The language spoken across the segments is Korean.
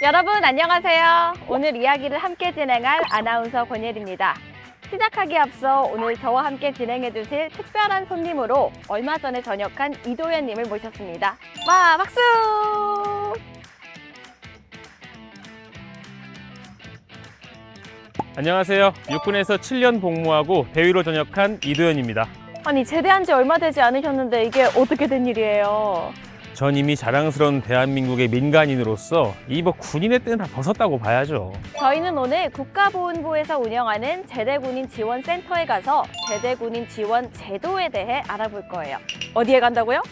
여러분 안녕하세요. 오늘 이야기를 함께 진행할 아나운서 권예리입니다. 시작하기에 앞서 오늘 저와 함께 진행해 주실 특별한 손님으로 얼마 전에 전역한 이도현 님을 모셨습니다. 와, 박수! 안녕하세요. 육군에서 7년 복무하고 배위로 전역한 이도현입니다. 아니, 제대한 지 얼마 되지 않으셨는데 이게 어떻게 된 일이에요? 전 이미 자랑스러운 대한민국의 민간인으로서 이번 군인의 때는 다 벗었다고 봐야죠. 저희는 오늘 국가보훈부에서 운영하는 제대군인 지원센터에 가서 제대군인 지원 제도에 대해 알아볼 거예요. 어디에 간다고요?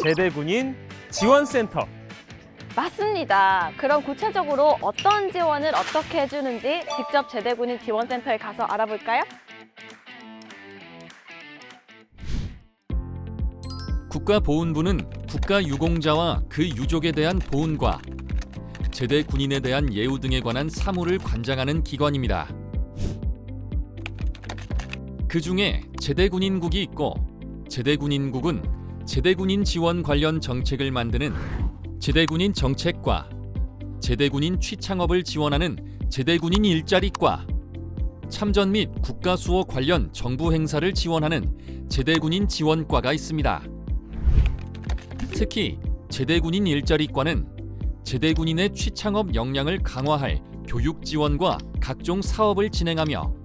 제대군인 지원센터. 맞습니다. 그럼 구체적으로 어떤 지원을 어떻게 해주는지 직접 제대군인 지원센터에 가서 알아볼까요? 국가보훈부는 국가유공자와 그 유족에 대한 보훈과 제대 군인에 대한 예우 등에 관한 사무를 관장하는 기관입니다. 그 중에 제대군인국이 있고, 제대군인국은 제대군인 지원 관련 정책을 만드는 제대군인 정책과, 제대군인 취창업을 지원하는 제대군인 일자리과, 참전 및 국가수호 관련 정부 행사를 지원하는 제대군인 지원과가 있습니다. 특히 제대군인 일자리과는 제대군인의 취창업 역량을 강화할 교육 지원과 각종 사업을 진행하며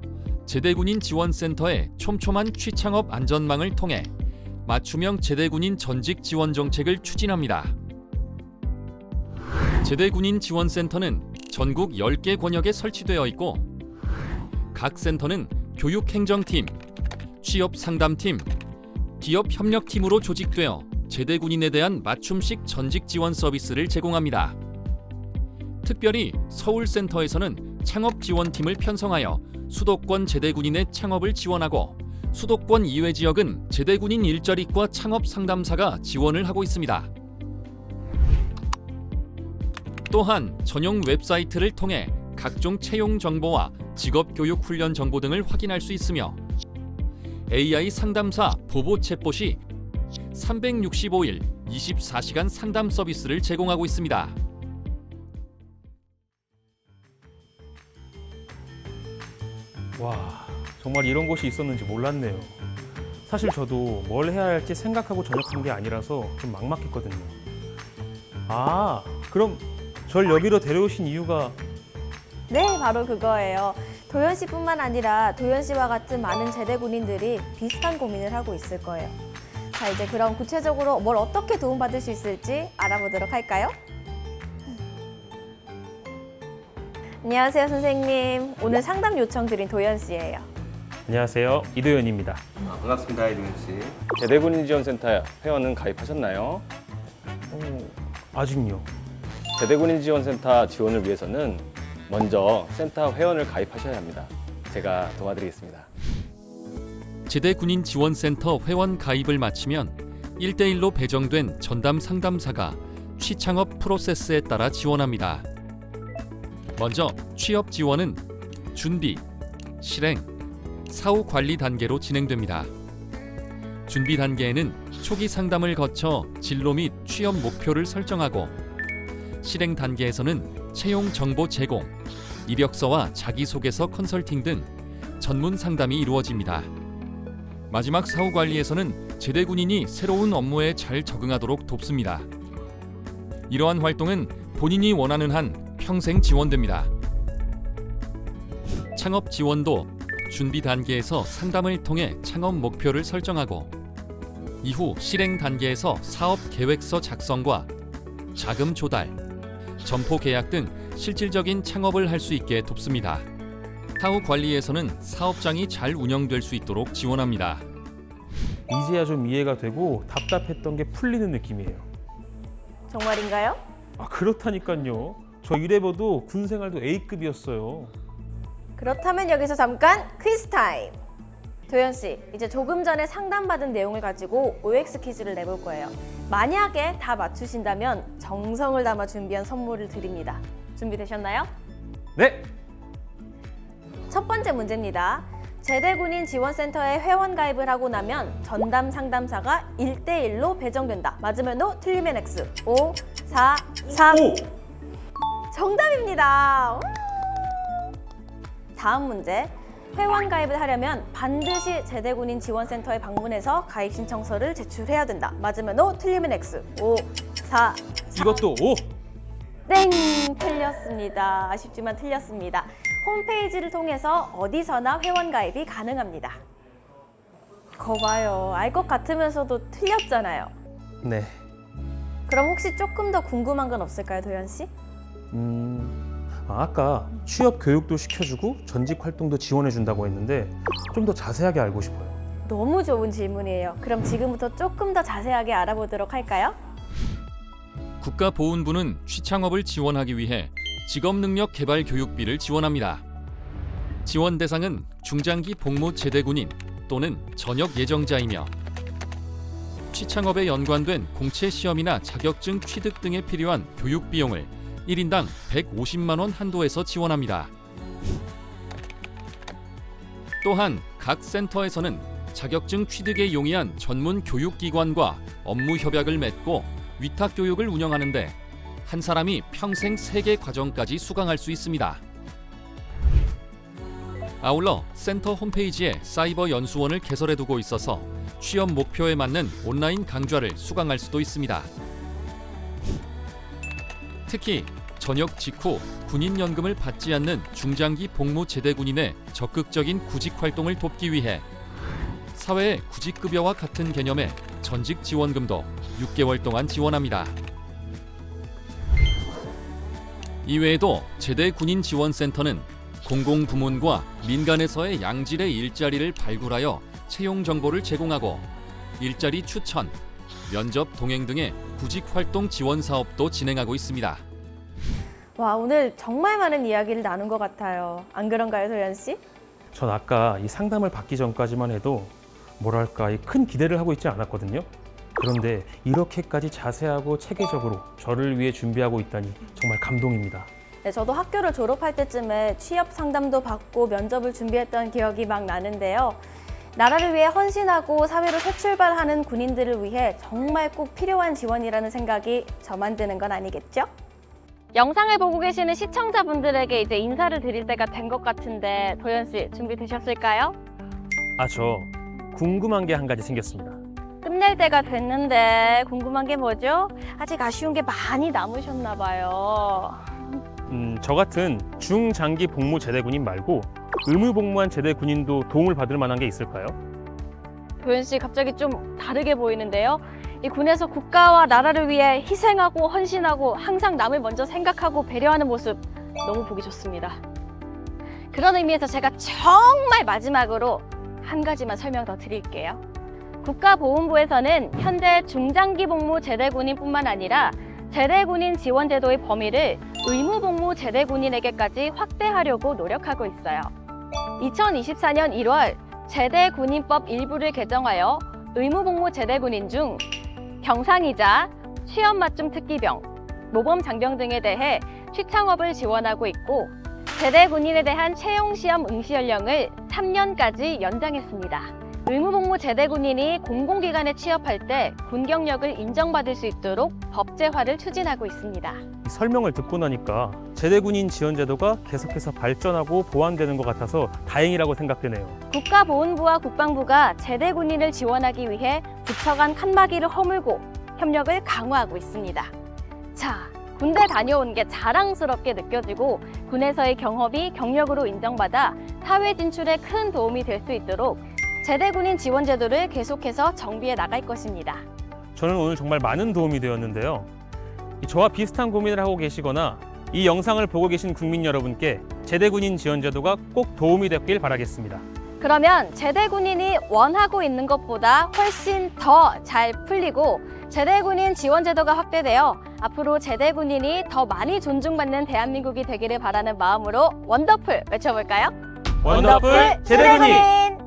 제대군인 지원센터의 촘촘한 취창업 안전망을 통해 맞춤형 제대군인 전직 지원 정책을 추진합니다. 제대군인 지원센터는 전국 10개 권역에 설치되어 있고, 각 센터는 교육행정팀, 취업상담팀, 기업협력팀으로 조직되어 제대군인에 대한 맞춤식 전직 지원 서비스를 제공합니다. 특별히 서울센터에서는 창업지원팀을 편성하여 수도권 제대군인의 창업을 지원하고, 수도권 이외 지역은 제대군인 일자리과 창업상담사가 지원을 하고 있습니다. 또한 전용 웹사이트를 통해 각종 채용 정보와 직업교육 훈련 정보 등을 확인할 수 있으며, AI 상담사 보보 챗봇이 365일 24시간 상담 서비스를 제공하고 있습니다. 와, 정말 이런 곳이 있었는지 몰랐네요. 사실 저도 뭘 해야 할지 생각하고 전역한 게 아니라서 좀 막막했거든요. 아, 그럼 절 여기로 데려오신 이유가? 네, 바로 그거예요. 도현 씨뿐만 아니라 도현 씨와 같은 많은 제대군인들이 비슷한 고민을 하고 있을 거예요. 자, 이제 그럼 구체적으로 뭘 어떻게 도움받을 수 있을지 알아보도록 할까요? 안녕하세요, 선생님. 오늘 상담 요청 드린 도현 씨예요. 안녕하세요, 이도현입니다. 반갑습니다, 이동현 씨. 제대군인 지원센터 회원은 가입하셨나요? 아직요. 제대군인 지원센터 지원을 위해서는 먼저 센터 회원을 가입하셔야 합니다. 제가 도와드리겠습니다. 제대군인 지원센터 회원 가입을 마치면 1대1로 배정된 전담 상담사가 취창업 프로세스에 따라 지원합니다. 먼저 취업 지원은 준비, 실행, 사후 관리 단계로 진행됩니다. 준비 단계에는 초기 상담을 거쳐 진로 및 취업 목표를 설정하고, 실행 단계에서는 채용 정보 제공, 이력서와 자기소개서 컨설팅 등 전문 상담이 이루어집니다. 마지막 사후 관리에서는 제대군인이 새로운 업무에 잘 적응하도록 돕습니다. 이러한 활동은 본인이 원하는 한 평생 지원됩니다. 창업 지원도 준비 단계에서 상담을 통해 창업 목표를 설정하고, 이후 실행 단계에서 사업 계획서 작성과 자금 조달, 점포 계약 등 실질적인 창업을 할 수 있게 돕습니다. 사후 관리에서는 사업장이 잘 운영될 수 있도록 지원합니다. 이제야 좀 이해가 되고 답답했던 게 풀리는 느낌이에요. 정말인가요? 아, 그렇다니까요. 저 이래봬도 군 생활도 A급이었어요. 그렇다면 여기서 잠깐 퀴즈 타임! 도현 씨, 이제 조금 전에 상담받은 내용을 가지고 OX 퀴즈를 내볼 거예요. 만약에 다 맞추신다면 정성을 담아 준비한 선물을 드립니다. 준비되셨나요? 네! 첫 번째 문제입니다. 제대군인 지원센터에 회원 가입을 하고 나면 전담 상담사가 1대1로 배정된다. 맞으면 O, 틀리면 X. 5, 4, 3. 정답입니다. 다음 문제. 회원 가입을 하려면 반드시 제대군인 지원센터에 방문해서 가입 신청서를 제출해야 된다. 맞으면 O, 틀리면 X. 5, 4, 이것도 오! 땡! 틀렸습니다. 아쉽지만 틀렸습니다. 홈페이지를 통해서 어디서나 회원 가입이 가능합니다. 거봐요. 알 것 같으면서도 틀렸잖아요. 네. 그럼 혹시 조금 더 궁금한 건 없을까요, 도현 씨? 아까 취업 교육도 시켜주고 전직 활동도 지원해준다고 했는데 좀 더 자세하게 알고 싶어요. 너무 좋은 질문이에요. 그럼 지금부터 조금 더 자세하게 알아보도록 할까요? 국가보훈부는 취창업을 지원하기 위해 직업능력 개발 교육비를 지원합니다. 지원 대상은 중장기 복무 제대군인 또는 전역 예정자이며 취창업에 연관된 공채 시험이나 자격증 취득 등에 필요한 교육 비용을 1인당 150만 원 한도에서 지원합니다. 또한 각 센터에서는 자격증 취득에 용이한 전문 교육기관과 업무 협약을 맺고 위탁 교육을 운영하는데 한 사람이 평생 3개 과정까지 수강할 수 있습니다. 아울러 센터 홈페이지에 사이버 연수원을 개설해두고 있어서 취업 목표에 맞는 온라인 강좌를 수강할 수도 있습니다. 특히 전역 직후 군인연금을 받지 않는 중장기 복무 제대군인의 적극적인 구직 활동을 돕기 위해 사회의 구직급여와 같은 개념의 전직 지원금도 6개월 동안 지원합니다. 이외에도 제대군인 지원센터는 공공부문과 민간에서의 양질의 일자리를 발굴하여 채용 정보를 제공하고 일자리 추천, 면접 동행 등의 구직 활동 지원 사업도 진행하고 있습니다. 와, 오늘 정말 많은 이야기를 나눈 것 같아요. 안 그런가요, 도현 씨? 전 아까 이 상담을 받기 전까지만 해도 뭐랄까 이 큰 기대를 하고 있지 않았거든요. 그런데 이렇게까지 자세하고 체계적으로 저를 위해 준비하고 있다니 정말 감동입니다. 네, 저도 학교를 졸업할 때쯤에 취업 상담도 받고 면접을 준비했던 기억이 막 나는데요. 나라를 위해 헌신하고 사회로 새 출발하는 군인들을 위해 정말 꼭 필요한 지원이라는 생각이 저만 드는 건 아니겠죠? 영상을 보고 계시는 시청자분들에게 이제 인사를 드릴 때가 된 것 같은데 도현 씨 준비되셨을까요? 저 궁금한 게 한 가지 생겼습니다. 끝낼 때가 됐는데 궁금한 게 뭐죠? 아직 아쉬운 게 많이 남으셨나 봐요. 저 같은 중장기 복무 제대군인 말고 의무 복무한 제대군인도 도움을 받을 만한 게 있을까요? 도현 씨 갑자기 좀 다르게 보이는데요. 이 군에서 국가와 나라를 위해 희생하고 헌신하고 항상 남을 먼저 생각하고 배려하는 모습 너무 보기 좋습니다. 그런 의미에서 제가 정말 마지막으로 한 가지만 설명 더 드릴게요. 국가보훈부에서는 현재 중장기 복무 제대군인뿐만 아니라 제대군인 지원제도의 범위를 의무복무 제대군인에게까지 확대하려고 노력하고 있어요. 2024년 1월 제대군인법 일부를 개정하여 의무복무 제대군인 중 병상이자 취업 맞춤 특기병, 모범 장병 등에 대해 취창업을 지원하고 있고 제대군인에 대한 채용시험 응시 연령을 3년까지 연장했습니다. 의무복무 제대군인이 공공기관에 취업할 때 군 경력을 인정받을 수 있도록 법제화를 추진하고 있습니다. 이 설명을 듣고 나니까 제대군인 지원제도가 계속해서 발전하고 보완되는 것 같아서 다행이라고 생각되네요. 국가보훈부와 국방부가 제대군인을 지원하기 위해 부처 간 칸막이를 허물고 협력을 강화하고 있습니다. 자, 군대 다녀온 게 자랑스럽게 느껴지고 군에서의 경험이 경력으로 인정받아 사회 진출에 큰 도움이 될 수 있도록 제대군인 지원제도를 계속해서 정비해 나갈 것입니다. 저는 오늘 정말 많은 도움이 되었는데요. 저와 비슷한 고민을 하고 계시거나 이 영상을 보고 계신 국민 여러분께 제대군인 지원제도가 꼭 도움이 됐길 바라겠습니다. 그러면 제대군인이 원하고 있는 것보다 훨씬 더 잘 풀리고 제대군인 지원제도가 확대되어 앞으로 제대군인이 더 많이 존중받는 대한민국이 되기를 바라는 마음으로 원더풀 외쳐볼까요? 원더풀 제대군인!